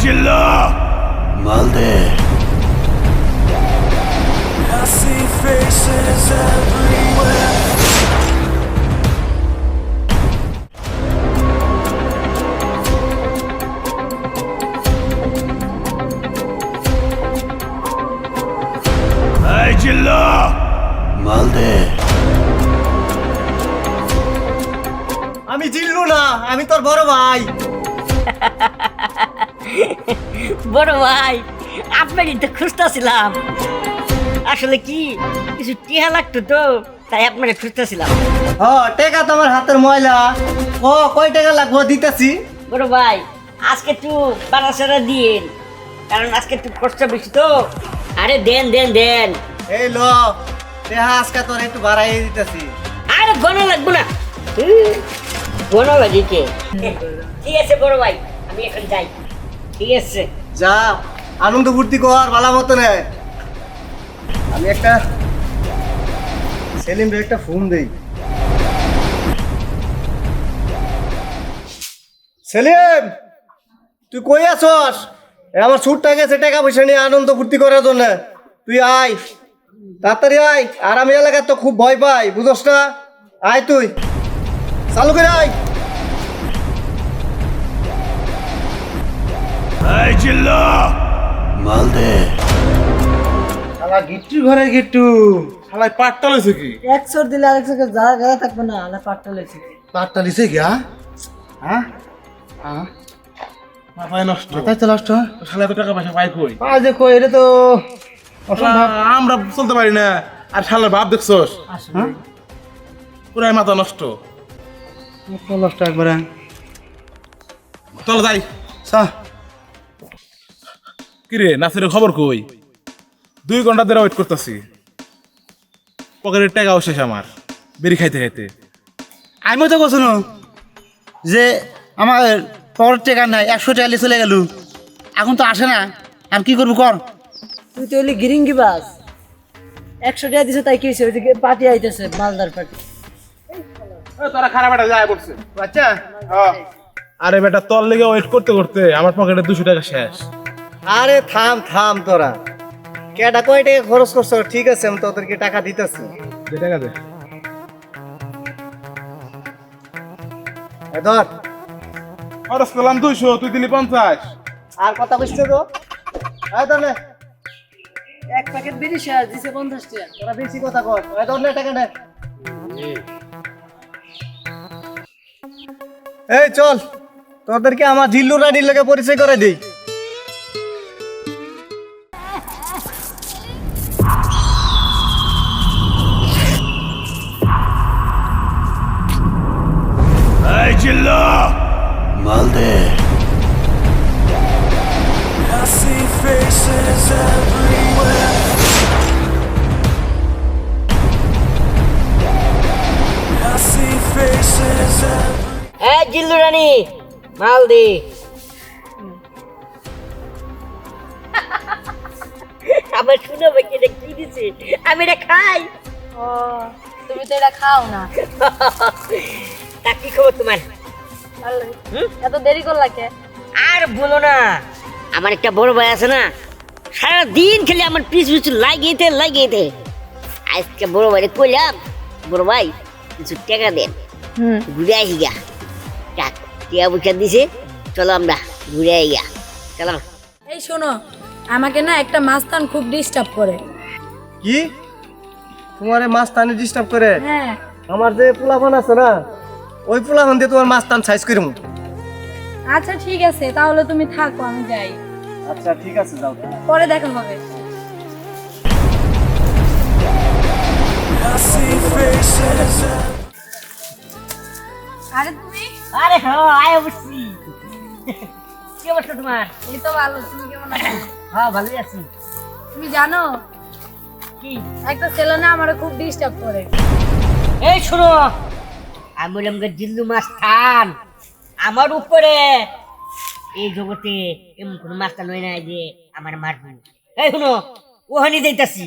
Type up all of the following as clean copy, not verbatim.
জিল্লু মাল দে I see faces everywhere. এই জিল্লু মাল দে আমি জিল্লু না, আমি তোর বড় ভাই। বড় ভাই, আপনারই তো খুঁজতেছিলাম। আসলে কি কিছু টিহা লাগতো তো, তাই আপনাকে খুঁজতেছিলাম। টাকা তো আমার হাতের ময়লা। কয় টাকা লাগবো দিতেছি। বড় ভাই, আজকে একটু বাড়াচাড়া দিন, কারণ আজকে একটু খরচা বেশি তো। আরে দেন দেন দেন। এই লো, দেহা আজকে তোর একটু বাড়াই দিতেছি। আরে গণা লাগবো না, গণা লাগিকে। ঠিক আছে বড় ভাই, আমি এখন যাই। ঠিক আছে, যা, আনন্দ ফুর্তি কর, ভালো মতো নে। আমি একটা সেলিম একটা ফোন দেই। সেলিম, তুই কই আছস? আমার ছুটটা গেছে টাকা পয়সা নিয়ে আনন্দ ফুর্তি করার জন্য। তুই আয়, তাড়াতাড়ি আয়। আর আমি এলাকার তো খুব ভয় পাই, বুঝস না? আয় তুই, চালু করে আয়। এই জিল্লু মাল দে শালা গিট্টু ঘরে গিট্টু শালা পাটটা লইছে কি 100 দিলে আরেকজনকে যারা গাড়া থাকবে না, আলা পাট্টা লেছে। পাটটা লিছে কি হ্যাঁ হ্যাঁ মাথায় নষ্ট মাথায় তো নষ্ট। শালা এত টাকা পয়সা পাই কই আজ দেখো, এটা তো শালা, আমরা চলতে পারি না। আর শালার বাপ দেখছস হ্যাঁ পুরাই মাথা নষ্ট। নষ্ট একবারে। চল যাই। সা কিরে নাসিরের খবর কই? 2 ঘন্টা ধরে ওয়েট করতেছি, পকেটের টাকাও শেষ আমার বেরি খাইতে খাইতে। আমি তো বলছো যে আমার পকেট টাকা নাই, 100 টাকা নিয়ে চলে গেল, এখন তো আসে না। আমি কি করবো কর? তুই তো হলি গিরিঙ্গি বাস। 100 টাকা দিছে, তাই কি হয়েছে? ওইদিকে পার্টি আইতেছে, মালদার পার্টি। তোরা খারাপ একটা যায় পড়ছে। আচ্ছা, আরে বেটা, তোর লেগে ওয়েট করতে করতে আমার পকেটে 200 টাকা শেষ। আরে থাম থাম তোরা। কেটা কয় টাকা খরচ করছো? ঠিক আছে, আমি তোদেরকে টাকা দিতেছি। দে টাকা দে। এই ধর। খরচ করলাম 200, তুই দিলি 50। আর কথা বুঝছো তো? এই ধর নে। এক প্যাকেট বিড়ি শেষ দিছে 50 টাকা। তোরা বেশি কথা কর। এই ধর নে, টাকা নে। এই চল, তোদেরকে আমার জিল্লু রানীর লগে পরিচয় করে দিই। এই জিল্লু মাল দে I see faces everywhere. I see faces everywhere. এই জিল্লু রানী, মাল দে। আমার শুনে বাকি এটা কি দিছে, আমি এটা খাই। ও, তুমি তো এটা খাও না। তা কি খবর তোমার? এত দেরি করলা কে? আর বলো না, আমার একটা বড় ভাই আছে না, সারাদিন খেলে আমার পিছু পিছু লাগিয়েতে। আজকে বড় ভাইরে কইলাম, বড় ভাই কিছু টাকা দেন, ঘুরে আসি গা। টাকা পয়সা দিছে, চলো আমরা ঘুরে আসি গা। চলো। এই শোনো, আমাকে না একটা মাস্তান খুব ডিস্টার্ব করে। কি? তোমার মাছ টানে ডিস্টার্ব করে? হ্যাঁ। আমার যে পোলাপান আছে না, ওই পোলাপান দিয়ে তোমার মাছ টান সাইজ করে মতো। আচ্ছা ঠিক আছে, তাহলে তুমি থাকো, আমি যাই। আচ্ছা ঠিক আছে, যাও। পরে দেখা হবে। I see faces. আরে তুমি? আরে হ্যাঁ, আয় অবশ্যই। কি অবস্থা তোমার? এই তো ভালো, তুমি কেমন আছো? হ্যাঁ, ভালোই আছি। তুমি জানো কি? একটা ছেলে না আমার খুব ডিস্টার্ব করে। এই শোনো, আমি বললাম যে জিল্লু মাস্তান আমার উপরে, এই জগতে এমন কোনো মাস্তান হয় না যে আমার মারবে। এই শোনো, ওখানে যাইতাছি,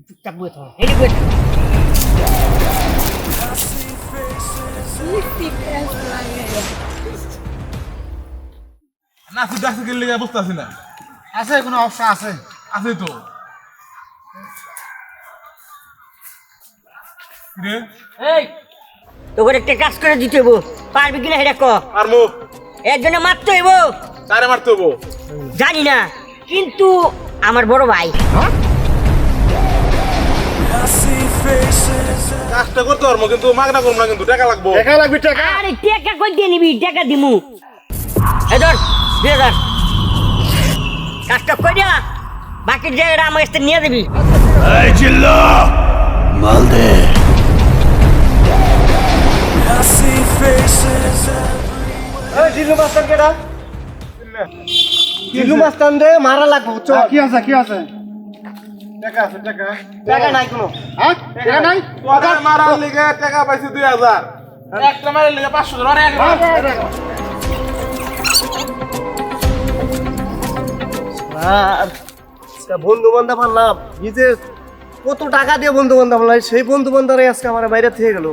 চুপচাপ বসে থাকো। এই বসে থাকো। না তুই ডাকতে গেলে বুঝতে পারছি না। আছে কোনো অবস্থা আছে? আছে তো রে এই তোকে একটা কাজ করে দিতে হইব, পারবি কিনা সেটা ক। আর মো একজনে মারতে হইব, তারে মারতে হবো। জানি না, কিন্তু আমার বড় ভাই। I see faces. কাজটা করতে পারবো কিন্তু মাগনা করবো না, কিন্তু টাকা লাগবো। টাকা লাগবে টাকা। আরে টাকা কই দিয়ে নিবি? টাকা দিমু। এই ধর 2000 কাজটা কইরা বাকি জায়গাটা আমার কাছে নিয়ে দিবি। এই জিল্লু মাল দে। I see faces. এই জিল্লু মাস্টার কেডা? জিল্লু মাস্টার রে মারা লাগবে বুঝছো? কি আছে কি আছে? টাকা আছে টাকা। টাকা নাই কোনো। হ্যাঁ টাকা নাই? তোদের মারার লিগে টাকা পাইছি 2000, একটা মারার লিগে 500 ধরে বন্ধু বান্ধব আনলাম, নিজে কত টাকা দিয়ে বন্ধু বান্ধব আনলাম, সেই বন্ধু বান্ধবরাই আজকে আমার বাইরে থেকে গেল।